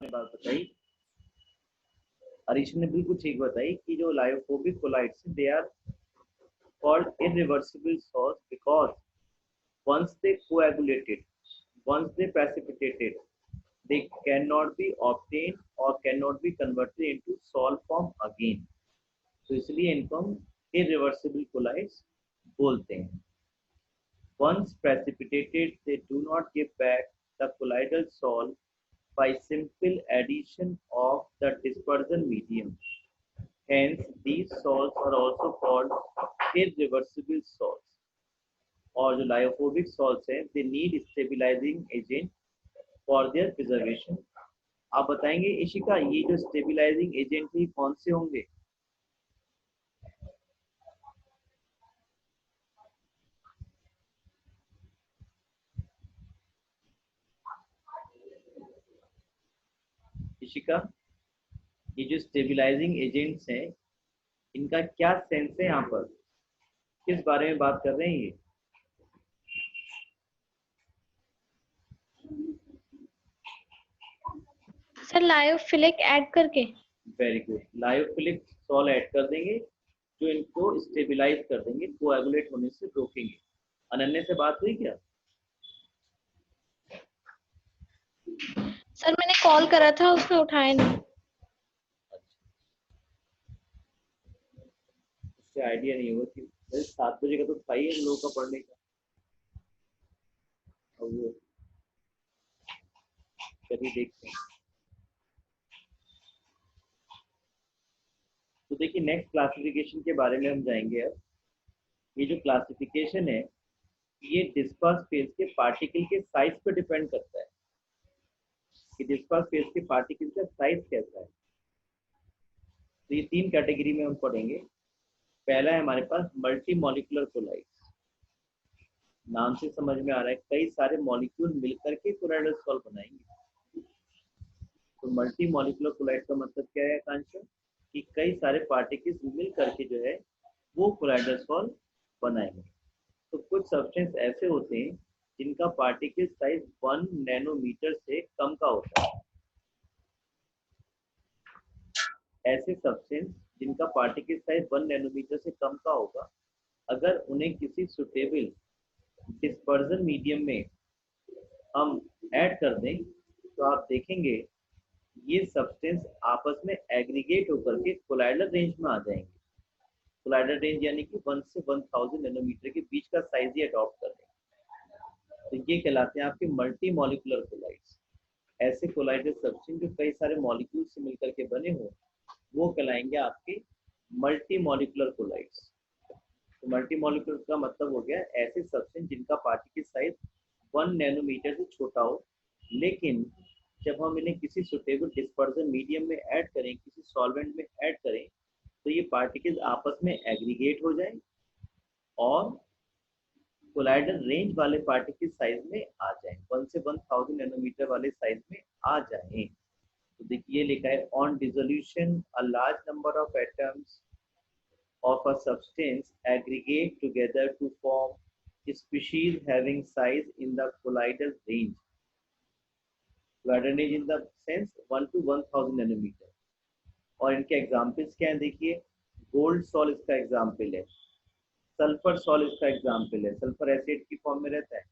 ने बात बताई, अरीश ने बिल्कुल ठीक बताई कि जो lyophobic colloids they are called irreversible salts because once they coagulated, once they precipitated, they cannot be obtained or cannot be converted into salt form again. तो इसलिए इनको हम irreversible colloids बोलते हैं. Once precipitated, they do not give back the colloidal salt by simple addition of the dispersion medium. Hence, these salts are also called irreversible salts. और जो lyophobic salts हैं they need stabilising agent for their preservation. आप बताएंगे इशिका, ये जो stabilising agent है कौन से होंगे? इशिका, ये जो स्टेबिलाइजिंग एजेंट्स हैं इनका क्या सेंस है? यहाँ पर किस बारे में बात कर रहे हैं ये? सर लायोफिलिक ऐड करके. Very good, lyophilic salt add कर देंगे जो इनको स्टेबिलाइज कर देंगे, कोएगुलेट होने से रोकेंगे. अनन्या से बात हुई क्या? सर मैंने कॉल करा था, उसने उठाया नहीं. उससे आइडिया नहीं होगा कि 7 बजे का तो था ही लोगों का पढ़ने का. और वो चलिए देखते हैं. तो देखिए नेक्स्ट क्लासिफिकेशन के बारे में हम जाएंगे. अब ये जो क्लासिफिकेशन है ये डिस्पर्स फेज के पार्टिकल के साइज पर डिपेंड करता है कि डिस्पर्स फेज के पार्टिकल का साइज कैसा है. तो ये 3 कैटेगरी में हम पढ़ेंगे. पहला है हमारे पास मल्टी मॉलिक्यूलर कोलाइड्स. नाम से समझ में आ रहा है कई सारे मॉलिक्यूल मिलकर के कोलाइडल सॉल्ट बनाएंगे. तो मल्टी मॉलिक्यूलर कोलाइड का मतलब क्या है आकांक्षा? कि कई सारे पार्टिकल्स मिल करके जो है वो कोलाइडल सॉल्ट बनाएंगे. तो कुछ सब्सटेंस ऐसे होते हैं जिनका पार्टिकल साइज 1 नैनोमीटर से कम का होता है. ऐसे सब्सटेंस जिनका पार्टिकल साइज 1 नैनोमीटर से कम का होगा, अगर उन्हें किसी सुटेबल डिस्पर्जन मीडियम में हम ऐड कर दें तो आप देखेंगे ये सब्सटेंस आपस में एग्रीगेट होकर के कोलाइडल रेंज में आ जाएंगे. कोलाइडल रेंज यानी कि 1 से 1000 नैनोमीटर के बीच का साइज ही अडॉप्ट कर लेंगे. तो ये कहलाते हैं आपके मल्टी मॉलिक्यूलर कोलाइड्स. ऐसे कोलाइडल सब्सटेंस जो कई सारे मॉलिक्यूल से मिलकर के बने हो वो कहलाएंगे आपके मल्टी मॉलिक्यूलर कोलाइड्स. तो मल्टी मॉलिक्यूलर का मतलब हो गया ऐसे सब्सटेंस जिनका पार्टिकल साइज 1 नैनोमीटर से छोटा हो, लेकिन जब हम इन्हें किसी सुटेबल डिस्पर्जन मीडियम में ऐड करें, किसी सॉल्वेंट में ऐड करें, तो ये पार्टिकल्स आपस में एग्रीगेट हो जाएं और कोलाइडल रेंज वाले पार्टिकल साइज में आ जाएं, 1 से 1000 नैनोमीटर वाले साइज में आ जाएं. तो देखिए लिखा है on dissolution a large number of atoms of a substance aggregate together to form species having size in the colloidal range. Colloidal range in the sense 1 to 1000 nanometer. और इनके एग्जाम्पल्स क्या हैं? देखिए गोल्ड सॉल इसका example है, sulphur sol इसका example है. Sulphur acid की फॉर्म में रहता है,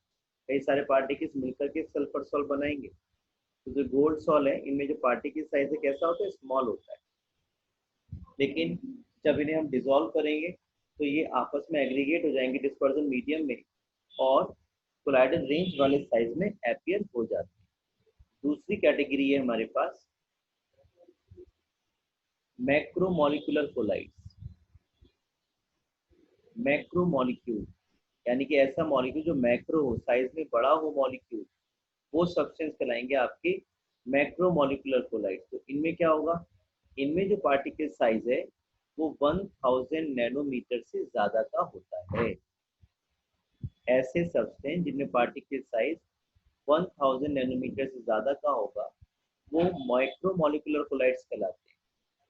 कई सारे पार्टिकल्स मिलकर के सल्फर सॉल बनाएंगे. तो जो गोल्ड सॉल है इनमें जो पार्टिकल साइज है कैसा होता है? स्मॉल होता है. लेकिन जब इन्हें हम डिसॉल्व करेंगे तो ये आपस में एग्रीगेट हो जाएंगे डिस्पर्जन मीडियम में और कोलाइडल रेंज वाले साइज में अपीयर हो जाते हैं. दूसरी कैटेगरी है हमारे पास मैक्रोमोलिकुलर कोलाइड्स. मैक्रोमोलिक्यूल यानी कि ऐसा मॉलिक्यूल जो मैक्रो हो, साइज में बड़ा हो मॉलिक्यूल, वो सब्सटेंस कहलाएंगे आपके मैक्रोमोलिकुलर कोलाइड. तो इनमें क्या होगा? इनमें जो पार्टिकल साइज है वो 1000 नैनोमीटर से ज्यादा का होता है. ऐसे सब्सटेंस जिनमें पार्टिकल साइज 1000 नैनोमीटर से ज्यादा का होगा वो माइक्रोमोलिकुलर कोलाइड्स कहलाते हैं.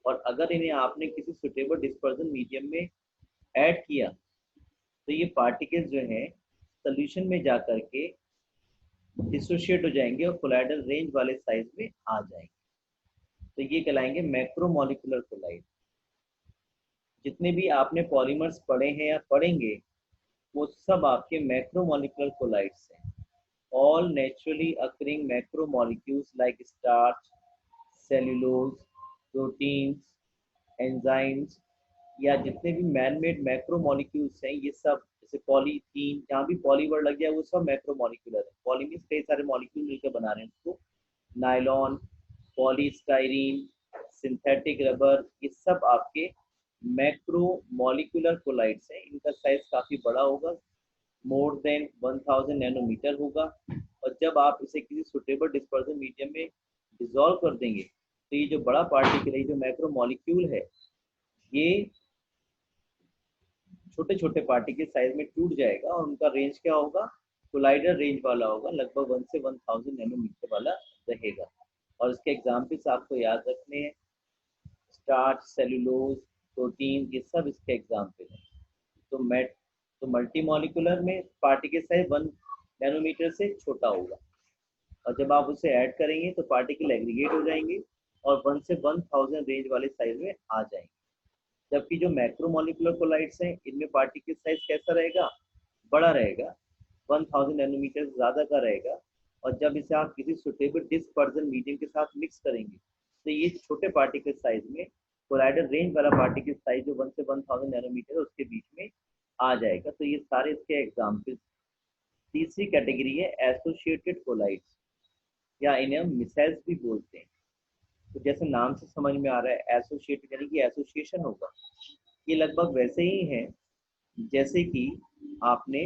और अगर इन्हें आपने किसी सुटेबल डिस्पर्जन मीडियम में ऐड किया तो ये पार्टिकल्स जो हैं सोल्यूशन में जाकर के डिसोशिएट हो जाएंगे और कोलाइडल रेंज वाले साइज में आ जाएंगे. ये कहलाएंगे मैक्रोमोलिकुलर कोलाइड। जितने भी आपने पॉलीमर्स पढ़े हैं या पढ़ेंगे वो सब आपके मैक्रोमोलिकुलर कोलाइड्स हैं। All naturally occurring macromolecules like starch, cellulose, proteins, enzymes या जितने भी मैन मेड मैक्रोमोलिक्यूल्स हैं ये सब, जैसे पॉलीथीन, जहाँ भी पॉली वर्ड लग जाए वो सब मैक्रोमोलिकुलर है। पॉली मीन्स कई सारे मॉलिक्यूल मिलकर बना रहे हैं उसको। नायलॉन, पॉलीस्टाइरीन, सिंथेटिक रबर, ये सब आपके मैक्रोमोलिकुलर कोलाइड्स हैं। इनका साइज काफ़ी बड़ा होगा, मोर देन 1000 नैनोमीटर होगा। और जब आप इसे किसी सुटेबल डिस्पर्जन मीडियम में डिसॉल्व कर देंगे तो ये जो बड़ा पार्टिकल है, जो मैक्रोमोलिक्यूल है, ये छोटे छोटे पार्टिकल साइज में टूट जाएगा और उनका रेंज क्या होगा, कोलाइडर रेंज वाला होगा, लगभग 1 से 1000 नैनोमीटर वाला रहेगा। और इसके एग्जाम्पल्स आपको याद रखने हैं, स्टार्च, सेलुलोज, प्रोटीन, ये सब इसके एग्जाम्पल हैं। तो मल्टीमोलिकुलर में पार्टिकल साइज 1 नैनोमीटर से छोटा होगा और जब आप उसे ऐड करेंगे तो पार्टिकल एग्रीगेट हो जाएंगे और 1 से 1000 रेंज वाले साइज में आ जाएंगे। जबकि जो मैक्रोमोलिकुलर कोलाइड्स हैं इनमें पार्टिकल साइज कैसा रहेगा, बड़ा रहेगा, 1000 नैनोमीटर से ज़्यादा का रहेगा। और जब इसे आप किसी सुटेबल डिस्पर्जन मीडियम के साथ मिक्स करेंगे तो ये छोटे पार्टिकल साइज में कोलाइडर रेंज वाला पार्टिकल साइज जो 1 से 1000 नैनोमीटर उसके बीच में आ जाएगा। तो ये सारे इसके एग्जाम्पल्स। तीसरी कैटेगरी है एसोसिएटेड कोलाइड्स या इन्हें हम मिसाइल्स भी बोलते हैं। तो जैसे नाम से समझ में आ रहा है एसोसिएटेड यानी कि एसोसिएशन होगा। ये लगभग वैसे ही है जैसे कि आपने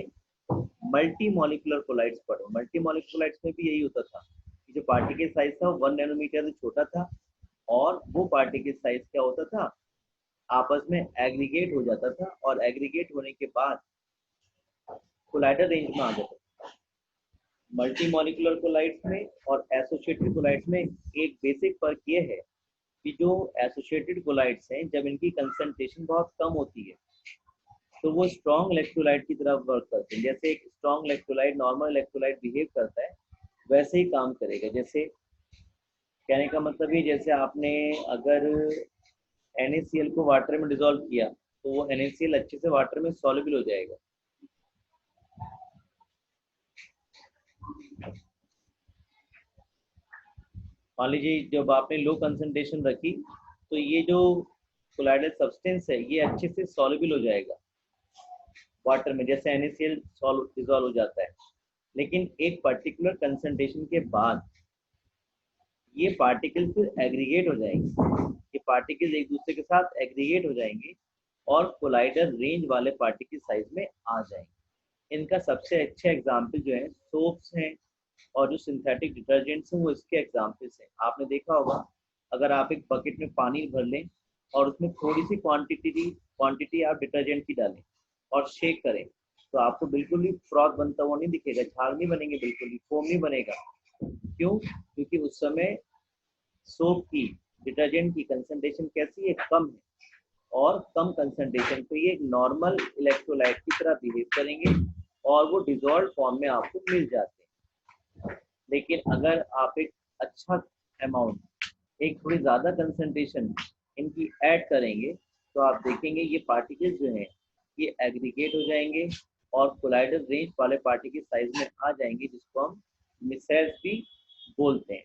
मल्टी मॉलिकुलर कोलाइड्स पढ़े। मल्टी मॉलिकुलर कोलाइड्स में भी यही होता था कि जो पार्टिकल साइज था 1 नैनोमीटर से छोटा था और वो पार्टिकल साइज क्या होता था, आपस में एग्रीगेट हो जाता था और एग्रीगेट होने के बाद कोलाइडर रेंज में आ जाता था। मल्टी मॉलिकुलर कोलाइड्स में और एसोसिएटेड कोलाइड्स में एक बेसिक फर्क ये है कि जो एसोसिएटेड कोलाइड्स हैं जब इनकी कंसंट्रेशन बहुत कम होती है तो वो स्ट्रॉन्ग इलेक्ट्रोलाइट की तरफ वर्क करते हैं। जैसे एक strong electrolyte normal electrolyte behave करता है वैसे ही काम करेगा। जैसे कहने का मतलब ये, जैसे आपने अगर NaCl को वाटर में डिसॉल्व किया तो वो NaCl अच्छे से वाटर में सॉल्युबल हो जाएगा। मान लीजिए जब आपने लो कंसंट्रेशन रखी तो ये जो कोलाइडल सब्सटेंस है ये अच्छे से सॉल्युबल हो जाएगा वाटर में, जैसे NaCl डिसॉल्व हो जाता है। लेकिन एक पर्टिकुलर कंसंट्रेशन के बाद ये पार्टिकल फिर एग्रीगेट हो जाएंगे, ये पार्टिकल्स एक दूसरे के साथ एग्रीगेट हो जाएंगे और कोलाइडर रेंज वाले पार्टिकल साइज में आ जाएंगे। इनका सबसे अच्छे एग्जाम्पल जो है सोप्स हैं और जो सिंथेटिक डिटर्जेंट्स हैं वो इसके एग्जाम्पल्स हैं। आपने देखा होगा अगर आप एक बकेट में पानी भर लें और उसमें थोड़ी सी क्वांटिटी आप डिटर्जेंट की डालें और शेक करें तो आपको बिल्कुल भी फ्रॉथ बनता हुआ नहीं दिखेगा, झाग नहीं बनेंगे, बिल्कुल भी फोम नहीं बनेगा। क्यों? क्योंकि उस समय सोप की, डिटर्जेंट की कंसंट्रेशन कैसी है, कम है और कम कंसंट्रेशन पे ये एक नॉर्मल इलेक्ट्रोलाइट की तरह बिहेव करेंगे और वो डिजॉल्व फॉर्म में आपको मिल जाते हैं। लेकिन अगर आप एक अच्छा अमाउंट, एक थोड़ी ज़्यादा कंसंट्रेशन इनकी ऐड करेंगे तो आप देखेंगे ये पार्टिकल्स जो हैं ये एग्रीगेट हो जाएंगे और कोलाइडर रेंज वाले पार्टिकल साइज में आ जाएंगे, जिसको हम मिसाइल्स भी बोलते हैं।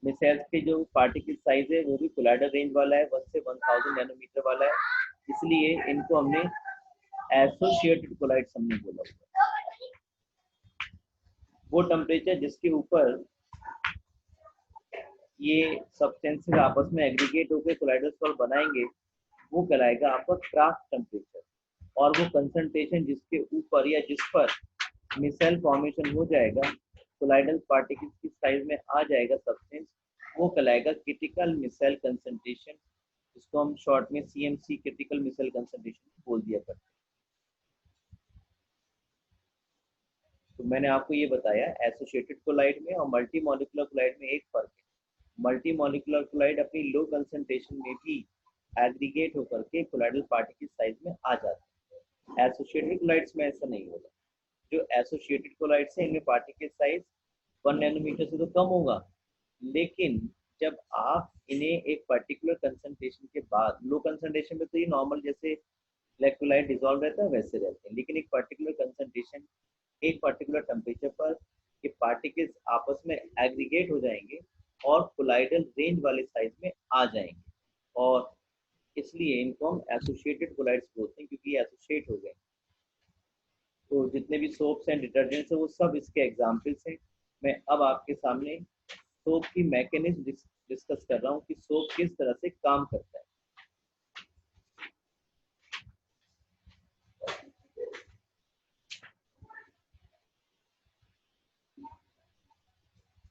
मिसाइल्स के जो पार्टिकल साइज है वो भी कोलाइडर रेंज वाला है, 1 से 1000 नैनोमीटर वाला है, इसलिए इनको हमने एसोसिएटेड कोलाइड्स हमने बोला हुआ। वो टेम्परेचर जिसके ऊपर ये सब्सटेंसेस आपस में एग्रीगेट होकर कोलाइडल सॉल्ट बनाएंगे वो कहलाएगा आपका क्राफ्ट टेम्परेचर। और वो कंसंट्रेशन जिसके ऊपर या जिस पर मिसाइल फॉर्मेशन हो जाएगा, कोलाइडल पार्टिकल्स की साइज में आ जाएगा सब्सटेंस, वो कहलाएगा क्रिटिकल मिसाइल कंसंट्रेशन, जिसको हम शॉर्ट में CMC क्रिटिकल मिसाइल कंसंट्रेशन बोल दिया करते हैं। तो मैंने आपको ये बताया एसोसिएटेड कोलाइड में और मल्टी मॉलिकुलर कोलाइड में एक फर्क है। मल्टी मॉलिकुलर कोलाइड अपनी लो कंसंट्रेशन में भी एग्रीगेट होकर के कोलाइडल पार्टिकल साइज में आ जाते हैं। एसोसिएटेड कोलाइड्स में ऐसा नहीं होगा। जो एसोसिएटेड कोलाइड्स हैं इनमें पार्टिकल साइज 1 नैनोमीटर से तो कम होगा, लेकिन जब आप इन्हें एक पर्टिकुलर कंसंट्रेशन के बाद, लो कंसंट्रेशन में तो ये नॉर्मल जैसे इलेक्ट्रोलाइट डिजोल्व रहता है वैसे रहते हैं, लेकिन एक पर्टिकुलर कंसंट्रेशन, एक पर्टिकुलर टेम्परेचर पर ये पार्टिकल्स आपस में एग्रीगेट हो जाएंगे और कोलाइडल रेंज वाले साइज में आ जाएंगे, और इसलिए इनको हम एसोसिएटेड कोलाइड्स बोलते हैं, क्योंकि ये एसोसिएट हो गए। तो जितने भी सोप्स हैं, डिटर्जेंट्स हैं, वो सब इसके एग्जाम्पल्स हैं। मैं अब आपके सामने सोप की मैकेनिज्म डिस्कस कर रहा हूँ कि सोप किस तरह से काम करता है।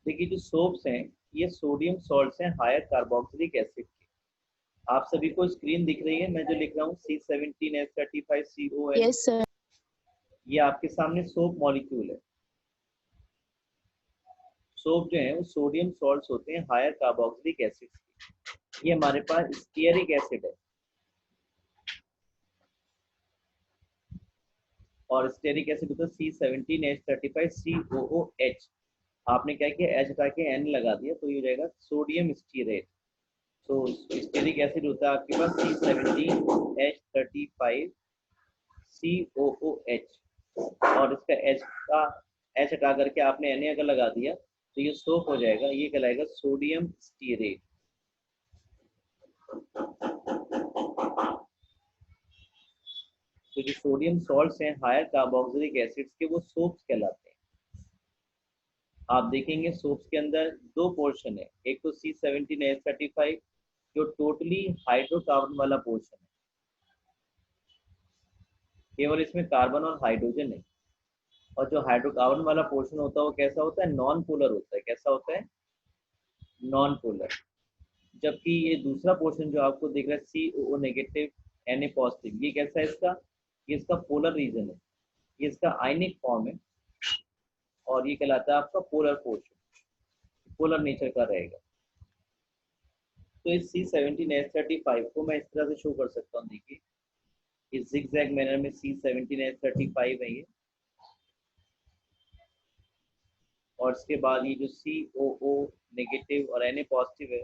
देखिए, जो सोप्स हैं ये सोडियम सॉल्ट्स हैं हायर कार्बोक्सिलिक एसिड के। आप सभी को स्क्रीन दिख रही है, मैं जो लिख रहा हूँ C17H35CON, यस सर। ये आपके सामने सोप मॉलिक्यूल है। सोप जो है वो सोडियम सॉल्ट्स होते हैं हायर कार्बोक्सिलिक एसिड के। ये हमारे पास स्टीयरिक एसिड है, और स्टेरिक एसिड होता है C17H35COOH। आपने क्या किया, H हटा के N लगा दिया तो ये हो जाएगा सोडियम स्टीरेट। तो स्टेरिक एसिड होता है आपके पास C17H35COOH, और इसका H हटा करके आपने Na अगर लगा दिया तो ये सोप हो जाएगा, ये कहलाएगा सोडियम स्टीरेट। तो जो सोडियम सॉल्ट्स हैं हायर कार्बोक्सिलिक एसिड्स के, वो सोप्स कहलाते हैं। आप देखेंगे सोप्स के अंदर दो पोर्शन है, एक तो C17H35 जो टोटली हाइड्रोकार्बन वाला पोर्शन है, केवल इसमें कार्बन और हाइड्रोजन है। और जो हाइड्रोकार्बन वाला पोर्शन होता है वो कैसा होता है, नॉन पोलर होता है। कैसा होता है, नॉन पोलर। जबकि ये दूसरा पोर्शन जो आपको दिख रहा है COO नेगेटिव Na पॉजिटिव, ये कैसा है इसका, ये इसका पोलर रीजन है, ये इसका आयनिक फॉर्म है, और ये कहलाता है आपका पोलर पोर्शन, पोलर नेचर का रहेगा। तो इस C17H35 को मैं इस तरह से शो कर सकता हूँ। देखिए, इस जिगजैग मैनर में C17H35 है ये, और इसके बाद ये जो COO नेगेटिव और Na पॉजिटिव है,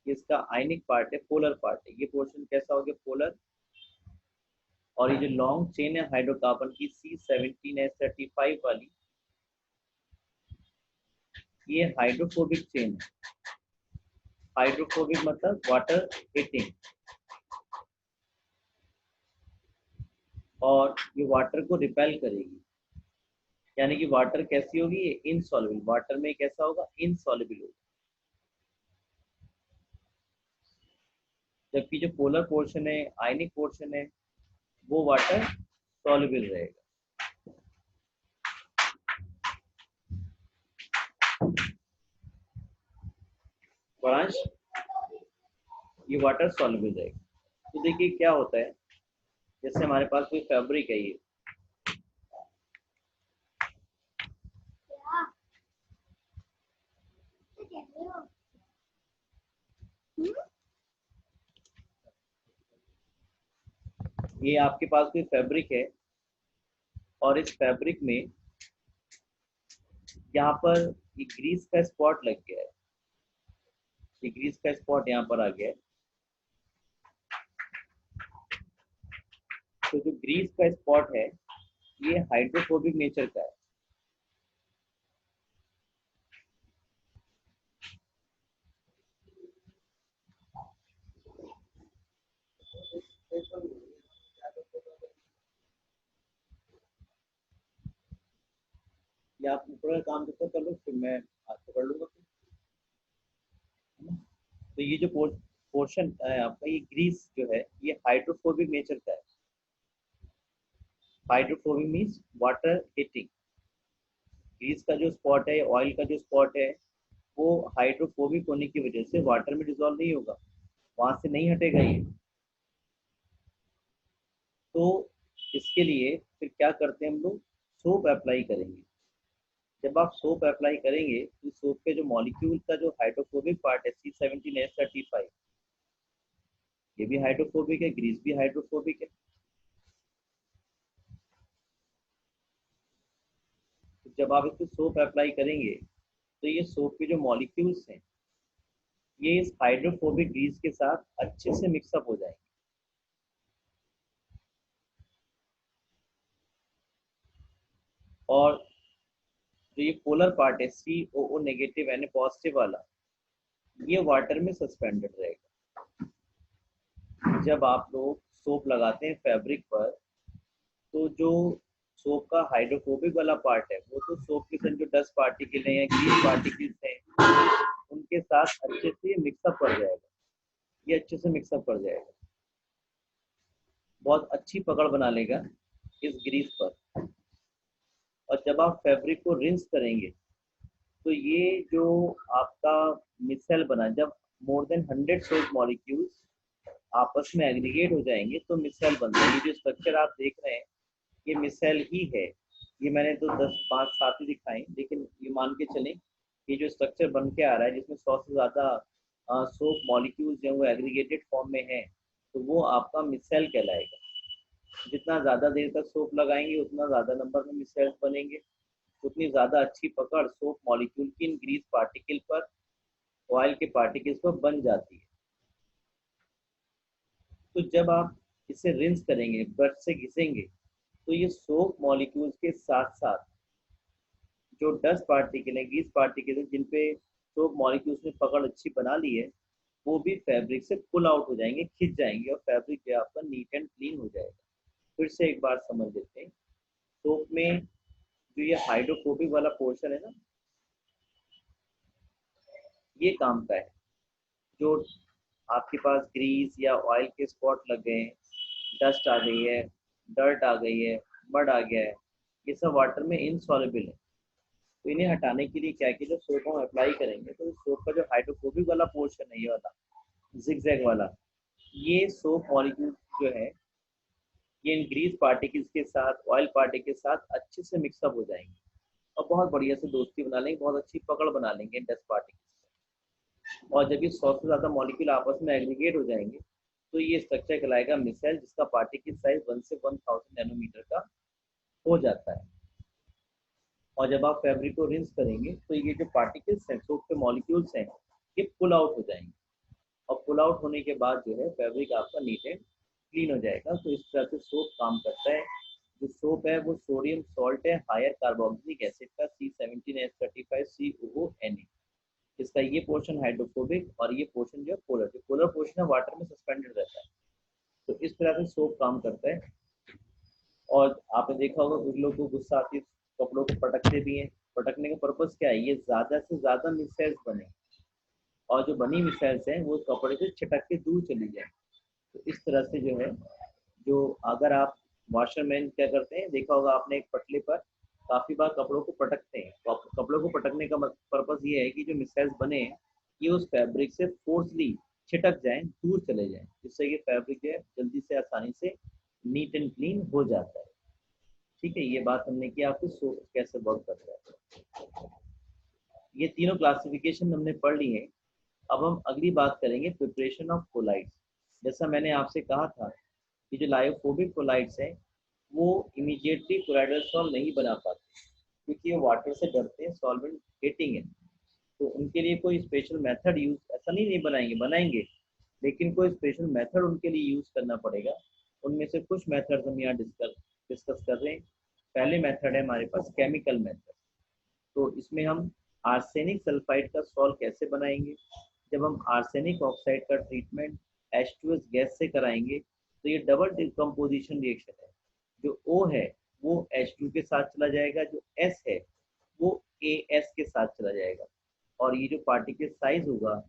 ये इसका आयनिक पार्ट है, पोलर पार्ट है। ये पोर्शन कैसा हो गया, पोलर। और ये जो लॉन्ग चेन है हाइड्रोकार्बन की C17H35 वाली, ये हाइड्रोफोबिक चेन है। हाइड्रोफोबिक मतलब वाटर हिटिंग, और ये वाटर को रिपेल करेगी, यानी कि वाटर कैसी होगी, ये इनसॉल्युबल, वाटर में कैसा होगा, इनसॉल्युबल होगा। जबकि जो पोलर पोर्शन है, आयनिक पोर्शन है, वो वाटर सॉल्युबल रहेगा। वांश, ये वाटर सॉल्युबल रहेगा। तो देखिए क्या होता है, जैसे हमारे पास कोई फैब्रिक है, ये आपके पास कोई फैब्रिक है, और इस फैब्रिक में यहाँ पर ये ग्रीस का स्पॉट लग गया है, ये ग्रीस का स्पॉट यहाँ पर आ गया है। तो जो ग्रीस का स्पॉट है ये हाइड्रोफोबिक नेचर का है। या आप ऊपर का काम जब तक कर लो, फिर मैं हाथ पकड़ लूंगा। तो ये जो पोर्शन है आपका, ये ग्रीस जो है ये हाइड्रोफोबिक नेचर का है। Hydrophobic means water hating. Grease का जो स्पॉट है, ऑयल का जो स्पॉट है, वो हाइड्रोफोबिक होने की वजह से वाटर में डिजोल्व नहीं होगा, वहां से नहीं हटेगा ये। तो इसके लिए फिर क्या करते हैं हम लोग, सोप अप्लाई करेंगे। जब आप सोप अप्लाई करेंगे तो सोप के जो मॉलिक्यूल का जो हाइड्रोफोबिक पार्ट है C17H35, ये भी हाइड्रोफोबिक है, ग्रीस भी हाइड्रोफोबिक है। तो जब आप इसको सोप अप्लाई करेंगे तो ये सोप के जो मॉलिक्यूल्स हैं ये इस हाइड्रोफोबिक ग्रीस के साथ अच्छे से मिक्सअप हो जाएंगे। और जो ये पोलर पार्ट है COO नेगेटिव यानी पॉजिटिव वाला, ये वाटर में सस्पेंडेड रहेगा। जब आप लोग सोप लगाते हैं फैब्रिक पर, तो जो सोप का हाइड्रोफोबिक वाला पार्ट है वो तो सोप के साथ जो डस्ट पार्टिकल है या ग्रीस पार्टिकल्स हैं उनके साथ अच्छे से मिक्सअप कर जाएगा। ये अच्छे से मिक्सअप कर जाएगा, बहुत अच्छी पकड़ बना लेगा इस ग्रीस पर। और जब आप फैब्रिक को रिंस करेंगे तो ये जो आपका मिसेल बना, जब मोर देन 100 सोप मॉलिक्यूल्स आपस में एग्रीगेट हो जाएंगे तो मिसेल बनता है। ये जो स्ट्रक्चर आप देख रहे हैं ये मिसेल ही है। ये मैंने तो 10 5 7 ही दिखाए, लेकिन ये मान के चलें ये जो स्ट्रक्चर बन के आ रहा है जिसमें 100 से ज़्यादा सोप मॉलिक्यूल्स जो वो एग्रीगेटेड फॉर्म में है, तो वो आपका मिसेल कहलाएगा। जितना ज़्यादा देर तक सोप लगाएंगे उतना ज़्यादा नंबर में मिसेल्स बनेंगे, उतनी ज़्यादा अच्छी पकड़ सोप मॉलिक्यूल की इन ग्रीस पार्टिकल पर, ऑयल के पार्टिकल्स पर बन जाती है। तो जब आप इसे रिंस करेंगे, ब्रश से घिसेंगे, तो ये सोप मॉलिक्यूल्स के साथ साथ जो डस्ट पार्टिकल है, ग्रीस पार्टिकल है, जिन पे सोप मॉलिक्यूल्स ने पकड़ अच्छी बना ली है, वो भी फैब्रिक से पुल आउट हो जाएंगे, खिंच जाएंगे और फैब्रिक जो आपका नीट एंड क्लीन हो जाएगा। फिर से एक बार समझ लेते हैं। सोप में जो ये हाइड्रोफोबिक वाला पोर्शन है ना, ये काम का है। जो आपके पास ग्रीस या ऑयल के स्पॉट लग गए हैं, डस्ट आ गई है, डर्ट आ गई है, मड आ गया है, ये सब वाटर में इनसॉल्युबल है। तो इन्हें हटाने के लिए क्या कि जब सोप हम अप्लाई करेंगे तो सोप का जो हाइड्रोफोबिक वाला पोर्शन है, ये वाला जिगजैग वाला, ये सोप मॉलिक्यूल जो है ये इन ग्रीस पार्टिकल्स के साथ, ऑयल पार्टिकल के साथ अच्छे से मिक्सअप हो जाएंगे और बहुत बढ़िया से दोस्ती बना लेंगे, बहुत अच्छी पकड़ बना लेंगे डस्ट पार्टिकल्स। और जब ये 100 से ज़्यादा मॉलिक्यूल आपस में एग्रीगेट हो जाएंगे तो ये स्ट्रक्चर कहलाएगा मिसाइल, जिसका पार्टिकल साइज 1 से 1000 नैनोमीटर का हो जाता है। और जब आप फैब्रिक को रिंस करेंगे तो ये जो पार्टिकल्स हैं, सोप के मॉलिक्यूल्स हैं, ये पुल आउट हो जाएंगे। और पुल आउट होने के बाद जो है फैब्रिक आपका नीट एंड क्लीन हो जाएगा। तो इस तरह से सोप काम करता है। जो सोप है वो सोडियम सॉल्ट है हायर कार्बोक्सिलिक एसिड का C17H35COO Na। इसका ये पोर्शन हाइड्रोफोबिक और ये पोर्शन जो है पोलर, जो पोलर पोर्शन है वाटर में सस्पेंडेड रहता है। तो इस तरह से सोप काम करता है। और आपने देखा होगा कुछ लोग को गुस्सा आती है, कपड़ों को पटकते भी हैं। पटकने का पर्पज क्या है? ये ज़्यादा से ज़्यादा मिसाइल्स बने और जो बनी मिसाइल्स हैं वो कपड़े से छिटक के दूर चली जाए। तो इस तरह से जो है, जो अगर आप वॉशरमैन क्या करते हैं, देखा होगा आपने एक पटले पर काफ़ी बार कपड़ों को पटकते हैं। तो कपड़ों को पटकने का पर्पज ये है कि जो मिसाइल्स बने हैं ये उस फैब्रिक से फोर्सली छिटक जाएं, दूर चले जाएं, जिससे कि फैब्रिक जो है जल्दी से आसानी से नीट एंड क्लीन हो जाता है। ठीक है, ये बात हमने की आपको सोप कैसे वर्क करता है। ये तीनों क्लासिफिकेशन हमने पढ़ ली है। अब हम अगली बात करेंगे प्रिपरेशन ऑफ कोलाइड्स। जैसा मैंने आपसे कहा था कि जो लायोफोबिक कोलाइड्स हैं वो इमीडिएटली कोलाइडल सॉल्व नहीं बना पाते क्योंकि वो वाटर से डरते हैं सॉल्वेंट गेटिंग है। तो उनके लिए कोई स्पेशल मेथड यूज, ऐसा नहीं बनाएंगे, बनाएंगे, लेकिन कोई स्पेशल मेथड उनके लिए यूज करना पड़ेगा। उनमें से कुछ मेथड हम यहाँ डिस्कस कर रहे हैं। पहले मेथड है हमारे पास केमिकल मेथड। तो इसमें हम आर्सेनिक सल्फाइड का सॉल्व कैसे बनाएंगे? जब हम आर्सेनिक ऑक्साइड का ट्रीटमेंट H2S गैस से कराएंगे तो ये डबल डिकम्पोजिशन रिएक्शन है। जो O है वो H2 के साथ चला जाएगा, जो S है वो AS के साथ चला जाएगा। और ये जो पार्टिकल साइज होगा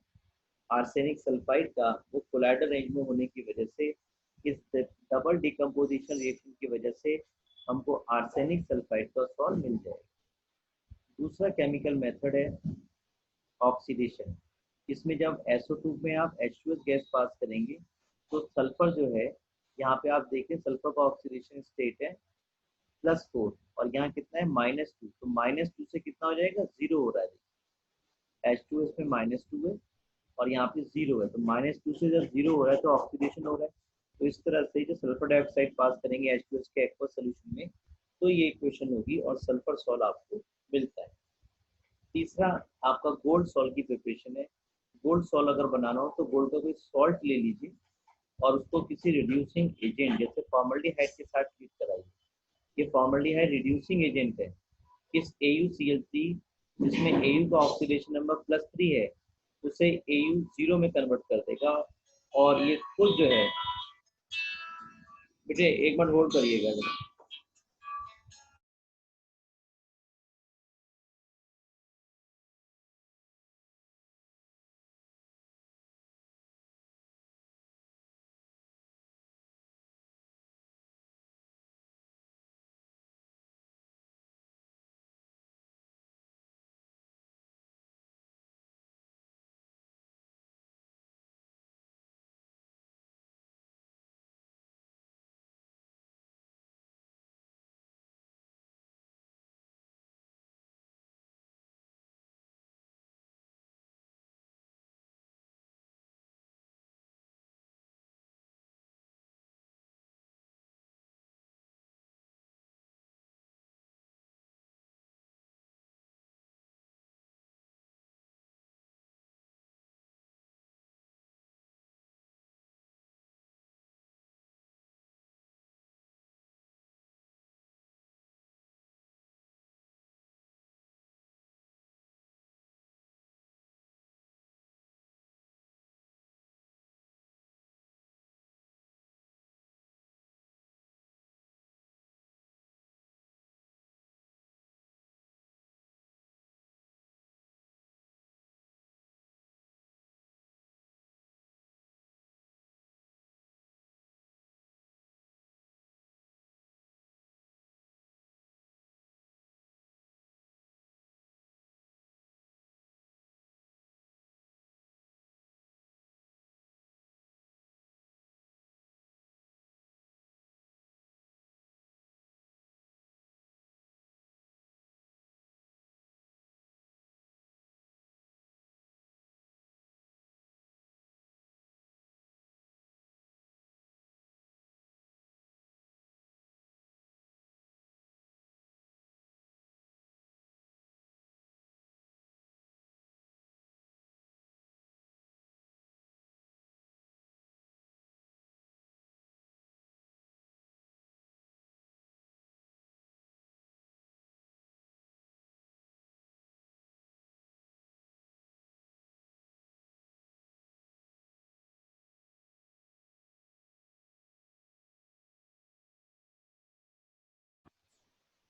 आर्सेनिक सल्फाइड का वो कोलाइडल रेंज में होने की वजह से, इस डबल डिकम्पोजिशन रिएक्शन की वजह से हमको आर्सेनिक सल्फाइड का सॉल्व मिल जाएगा। दूसरा केमिकल मेथड है ऑक्सीडेशन। इसमें जब SO2 में आप H2S गैस पास करेंगे तो सल्फर जो है, यहाँ पे आप देखें सल्फर का ऑक्सीडेशन स्टेट है +4 और यहाँ कितना है -2। तो -2 से कितना हो जाएगा? 0 हो रहा है। H2S में -2 है और यहाँ पे 0 है, तो -2 से जब 0 हो रहा है तो ऑक्सीडेशन हो रहा है। तो इस तरह से जो सल्फर डाइऑक्साइड पास करेंगे H2S के एक्वस सोल्यूशन में तो ये इक्वेशन होगी और सल्फर सॉल्व आपको मिलता है। तीसरा आपका गोल्ड सॉल्व की प्रिपरेशन है। गोल्ड सॉल्ट अगर बनाना हो तो गोल्ड का कोई सॉल्ट ले लीजिए और उसको किसी रिड्यूसिंग एजेंट जैसे फॉर्मल्डिहाइड के साथ ट्रीट कराइए। ये फॉर्मल्डिहाइड रिड्यूसिंग एजेंट है। इस AuCl3 जिसमें Au का ऑक्सीडेशन नंबर +3 है उसे Au0 में कन्वर्ट कर देगा और ये खुद जो है, बेटे एक मिनट होल्ड करिएगा।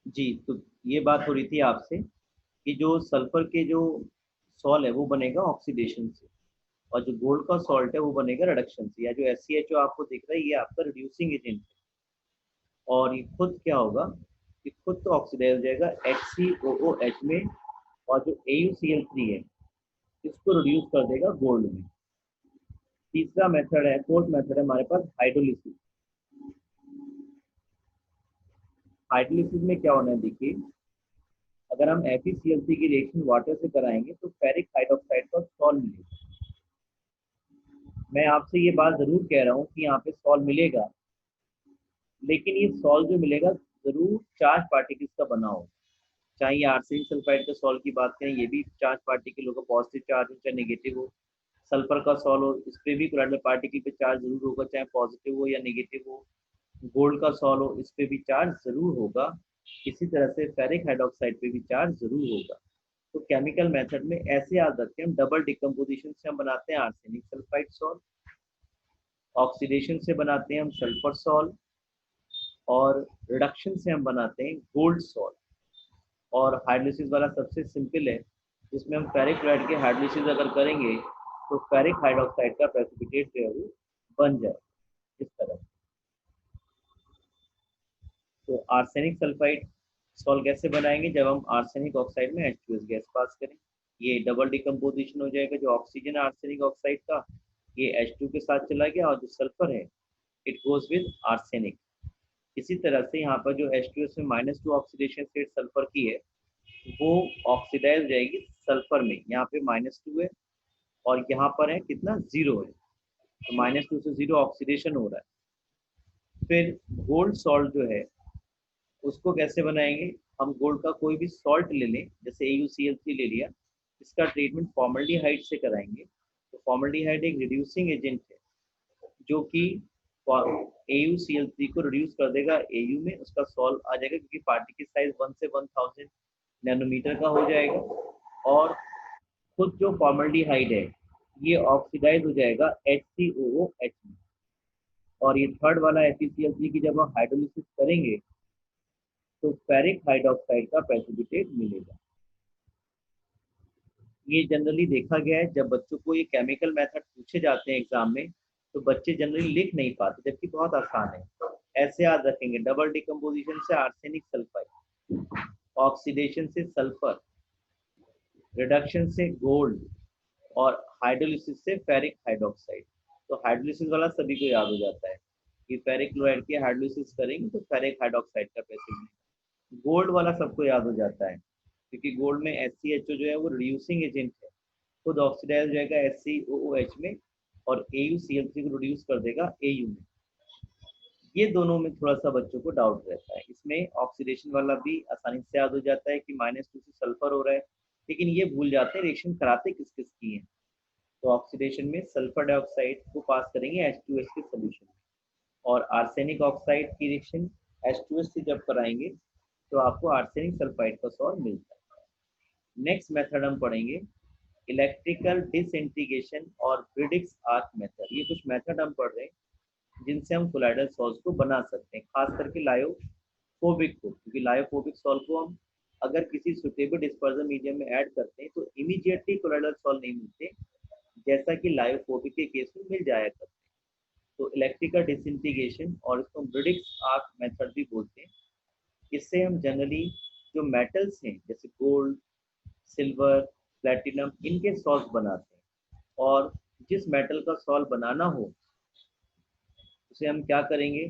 जी, तो ये बात हो रही थी आपसे कि जो सल्फर के जो सॉल है वो बनेगा ऑक्सीडेशन से और जो गोल्ड का सॉल्ट है वो बनेगा रिडक्शन से। या जो SCHO आपको दिख रहा है ये आपका रिड्यूसिंग एजेंट है और ये खुद क्या होगा, ये खुद तो ऑक्सीडाइज हो जाएगा HCOOH में और जो AuCl3 है इसको रिड्यूस कर देगा गोल्ड में। तीसरा मेथड है, फोर्थ मेथड है हमारे पास हाइड्रोलिसिस। हाइड्रोलिसिस में क्या होना है देखिए, अगर हम FeCl3 की रिएक्शन वाटर से कराएंगे तो फेरिक हाइड्रोक्साइड का सॉल्ट मिलेगा। मैं आपसे ये बात जरूर कह रहा हूँ कि यहाँ पे सॉल्ट मिलेगा, लेकिन ये सॉल्ट जो मिलेगा जरूर चार्ज पार्टिकल्स का बना हो। चाहे ये आर्सेनिक सल्फाइड का सॉल्ट की बात करें, ये भी चार्ज पार्टिकल होगा, पॉजिटिव चार्ज हो चाहे नेगेटिव हो। सल्फर का सॉल्ट हो, इस पे भी कोलाइडल पार्टिकल पे चार्ज जरूर होगा, चाहे पॉजिटिव हो या नेगेटिव हो। गोल्ड का सॉल्ट हो, इस पे भी चार्ज जरूर होगा। इसी तरह से फेरिक हाइड्रोक्साइड पे भी चार्ज जरूर होगा। तो केमिकल मेथड में ऐसे याद रखें, हम डबल डिकम्पोजिशन से हम बनाते हैं आर्सेनिक सल्फाइड सॉल्ट, ऑक्सीडेशन से बनाते हैं हम सल्फर सॉल्ट और रिडक्शन से हम बनाते हैं गोल्ड सॉल्ट। और हाइड्रोलिसिस वाला सबसे सिंपल है, जिसमें हम फेरिक क्लोराइड के हाइड्रोलिसिस अगर करेंगे तो फेरिक हाइड्रोक्साइड का प्रेसिपिटेट जो है वो बन जाए इस तरह। तो आर्सेनिक सल्फाइड सॉल्ट कैसे बनाएंगे, जब हम आर्सेनिक ऑक्साइड में H2S गैस पास करें, ये डबल डिकम्पोजिशन हो जाएगा। जो ऑक्सीजन है आर्सेनिक ऑक्साइड का ये H2 के साथ चला गया और जो सल्फर है इट गोज विद आर्सेनिक। इसी तरह से यहाँ पर जो H2S में -2 ऑक्सीडेशन स्टेट सल्फर की है वो ऑक्सीडाइज हो जाएगी सल्फर में। यहाँ पे -2 है और यहाँ पर है कितना, 0 है, तो -2 से 0 ऑक्सीडेशन हो रहा है। फिर गोल्ड सॉल्ट जो है उसको कैसे बनाएंगे, हम गोल्ड का कोई भी सॉल्ट ले लें, जैसे AuCl3 ले लिया, इसका ट्रीटमेंट फॉर्मल्डिहाइड से कराएंगे तो फॉर्मल्डिहाइड एक रिड्यूसिंग एजेंट है जो कि AuCl3 को रिड्यूस कर देगा Au में, उसका सॉल्व आ जाएगा क्योंकि पार्टिकल साइज 1 से 1000 नैनोमीटर का हो जाएगा। और खुद जो फॉर्मल्डिहाइड है ये ऑक्सीडाइज हो जाएगा HCOOH में, और ये थर्ड वाला FeCl3 की जब हम हाइड्रोलिसिस करेंगे तो फेरिक हाइड्रोक्साइड का प्रेसिपिटेट मिलेगा। ये जनरली देखा गया है, जब बच्चों को ये केमिकल मेथड पूछे जाते हैं एग्जाम में तो बच्चे जनरली लिख नहीं पाते, जबकि बहुत आसान है। ऐसे याद रखेंगे, डबल डिकम्पोजिशन से आर्सेनिक सल्फाइड, ऑक्सीडेशन से सल्फर, रिडक्शन से गोल्ड, और हाइड्रोलिसिस से फेरिक हाइड्रोक्साइड। तो हाइड्रोलिसिस वाला सभी को याद हो जाता है कि फेरिक क्लोराइड की हाइड्रोलिसिस करेंगे तो फेरिक हाइड्रोक्साइड का प्रेसिपिटेट। गोल्ड वाला सबको याद हो जाता है क्योंकि गोल्ड में HCHO जो है वो रिड्यूसिंग एजेंट है, खुद ऑक्सीडाइज हो जाएगा HCOOH में और AuCl3 को रिड्यूस कर देगा Au में। ये दोनों में थोड़ा सा बच्चों को डाउट रहता है। इसमें ऑक्सीडेशन वाला भी आसानी से याद हो जाता है कि -2 से सल्फर हो रहा है, लेकिन ये भूल जाते हैं रिएक्शन कराते किस किस की है। तो ऑक्सीडेशन में सल्फर डाइऑक्साइड को पास करेंगे H2S के सोल्यूशन में, और आर्सेनिक ऑक्साइड की रिएक्शन H2S से जब कराएंगे तो आपको आर्सेनिक सल्फाइड का सॉल्व मिलता है। नेक्स्ट मेथड हम पढ़ेंगे इलेक्ट्रिकल डिसइंटीग्रेशन और ब्रिडिक्स आर्क मेथड। ये कुछ मेथड हम पढ़ रहे हैं जिनसे हम कोलाइडल सॉल्व को बना सकते हैं, खास करके लायोफोबिक को, क्योंकि लायोफोबिक सॉल्व को हम अगर किसी सुटेबल डिस्पर्जन मीडियम में ऐड करते हैं तो इमीडिएटली कोलाइडल सॉल्व नहीं मिलते, जैसा कि लायोफोबिक के केस में मिल जाया करते हैं। तो इलेक्ट्रिकल डिसइंटीग्रेशन, और इसको ब्रिडिक्स आर्क मेथड भी बोलते हैं, इससे हम जनरली जो मेटल्स हैं जैसे गोल्ड, सिल्वर, प्लेटिनम, इनके सॉल्व बनाते हैं। और जिस मेटल का सॉल्व बनाना हो उसे हम क्या करेंगे,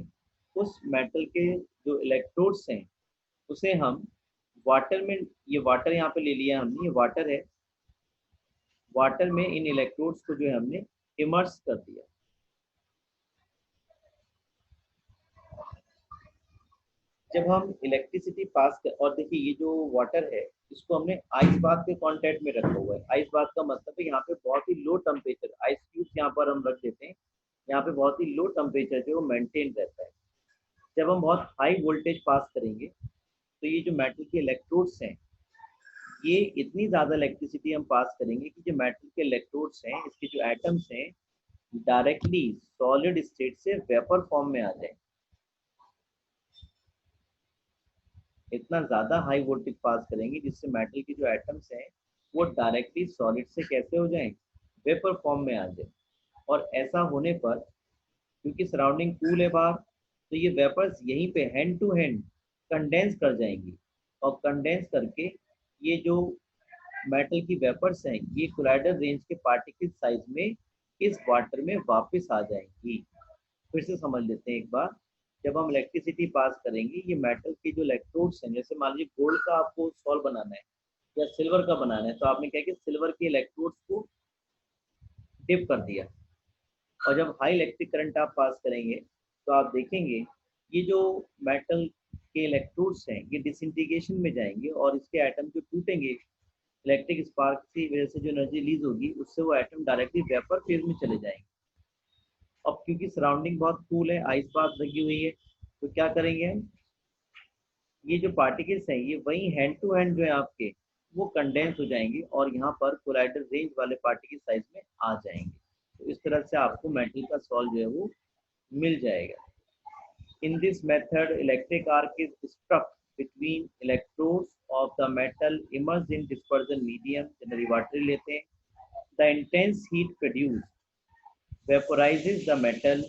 उस मेटल के जो इलेक्ट्रोड्स हैं उसे हम वाटर में, ये वाटर यहाँ पे ले लिया हमने, ये वाटर है, वाटर में इन इलेक्ट्रोड्स को जो है हमने इमर्स कर दिया। जब हम इलेक्ट्रिसिटी पास कर, और देखिए ये जो वाटर है इसको हमने आइस बाथ के कांटेक्ट में रखा हुआ है। आइस बाथ का मतलब है यहाँ पे बहुत ही लो टेम्परेचर, आइस क्यूब यहाँ पर हम रख देते हैं, यहाँ पे बहुत ही लो टेम्परेचर जो मेंटेन रहता है। जब हम बहुत हाई वोल्टेज पास करेंगे तो ये जो मेटल के इलेक्ट्रोड्स हैं ये इतनी ज़्यादा इलेक्ट्रिसिटी हम पास करेंगे कि जो मेटल के इलेक्ट्रोड्स हैं, इसके जो एटम्स हैं, डायरेक्टली सॉलिड स्टेट से वेपर फॉर्म में आ जाए। इतना ज़्यादा हाई वोल्टेज पास करेंगे जिससे मेटल के जो एटम्स हैं वो डायरेक्टली सॉलिड से कैसे हो जाएं, वेपर फॉर्म में आ जाए। और ऐसा होने पर क्योंकि सराउंडिंग कूल है बाहर, तो ये वेपर्स यहीं पे हैंड टू हैंड कंडेंस कर जाएंगी, और कंडेंस करके ये जो मेटल की वेपर्स हैं ये कोलाइडल रेंज के पार्टिकल साइज में इस वाटर में वापस आ जाएंगी। फिर से समझ लेते हैं एक बार, जब हम इलेक्ट्रिसिटी पास करेंगे ये मेटल के जो इलेक्ट्रोड्स हैं, जैसे मान लीजिए गोल्ड का आपको सॉल्व बनाना है या सिल्वर का बनाना है, तो आपने क्या किया, सिल्वर के इलेक्ट्रोड्स को डिप कर दिया, और जब हाई इलेक्ट्रिक करंट आप पास करेंगे तो आप देखेंगे ये जो मेटल के इलेक्ट्रोड्स हैं ये डिसइंटीग्रेशन में जाएंगे, और इसके एटम जो टूटेंगे इलेक्ट्रिक स्पार्क की वजह से जो एनर्जी रिलीज होगी उससे वो एटम डायरेक्टली वेपर फेज में चले जाएंगे। अब क्योंकि सराउंडिंग बहुत कूल है, आइस बात लगी हुई है, तो क्या करेंगे हम, ये जो पार्टिकल्स हैं ये वही हैंड टू हैंड जो है आपके वो कंडेंस हो जाएंगे और यहाँ पर कोलाइडल रेंज वाले पार्टिकल साइज में आ जाएंगे। तो इस तरह से आपको मेटल का सॉल्व जो है वो मिल जाएगा। In this method electric arc is struck between electrodes of the metal immersed in dispersion medium, generally water लेते हैं। The intense heat produced vaporizes the metal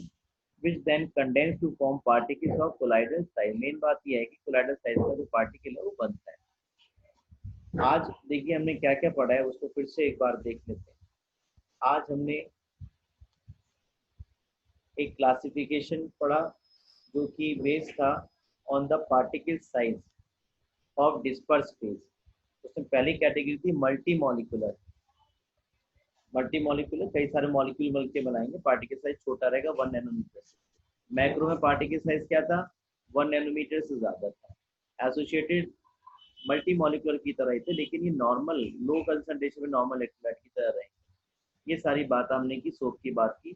which then condense to form particles of colloidal size। Main बात यह है कि colloidal size का जो particle है वो बनता है। आज देखिए हमने क्या क्या पढ़ा है उसको फिर से एक बार देख लेते हैं। आज हमने एक क्लासिफिकेशन पढ़ा जो कि बेस था on the particle size of disperse phase. उसमें पहली कैटेगरी थी मल्टी मॉलिक्यूलर। मल्टी मॉलिक्यूलर कई सारे मॉलिक्यूल मिलकर बनाएंगे, पार्टिकल साइज छोटा रहेगा 1 नैनोमीटर से। मैक्रो में पार्टिकल साइज क्या था, 1 नैनोमीटर से ज़्यादा था। एसोसिएटेड मल्टी मॉलिक्यूलर की तरह ही थे, लेकिन ये नॉर्मल लो कंसंट्रेशन में नॉर्मल इलेक्ट्रोलाइट की तरह रहेंगे। ये सारी बात हमने की, सोप की बात की।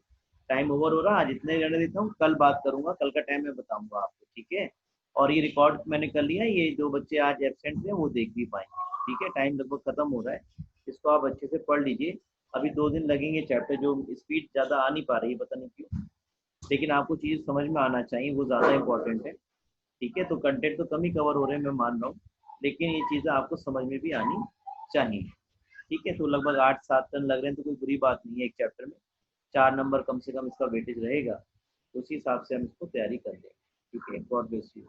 टाइम ओवर हो रहा, आज इतने रहने देता हूँ, कल बात करूंगा, कल का टाइम मैं बताऊंगा आपको, ठीक है। और ये रिकॉर्ड मैंने कर लिया, ये जो बच्चे आज एबसेंट थे वो देख भी पाएंगे, ठीक है। टाइम लगभग खत्म हो रहा है, इसको आप अच्छे से पढ़ लीजिए। अभी 2 दिन लगेंगे, चैप्टर जो स्पीड ज़्यादा आ नहीं पा रही है, पता नहीं क्यों, लेकिन आपको चीज़ समझ में आना चाहिए, वो ज़्यादा इंपॉर्टेंट है, ठीक है। तो कंटेंट तो कम ही कवर हो रहे हैं, मैं मान रहा हूँ, लेकिन ये चीज़ें आपको समझ में भी आनी चाहिए, ठीक है। तो लगभग 8-7 टन लग रहे हैं, तो कोई बुरी बात नहीं है, एक चैप्टर में 4 नंबर कम से कम इसका वेटेज रहेगा, तो उसी हिसाब से हम इसको तैयारी कर लेंगे, ठीक है। God bless you.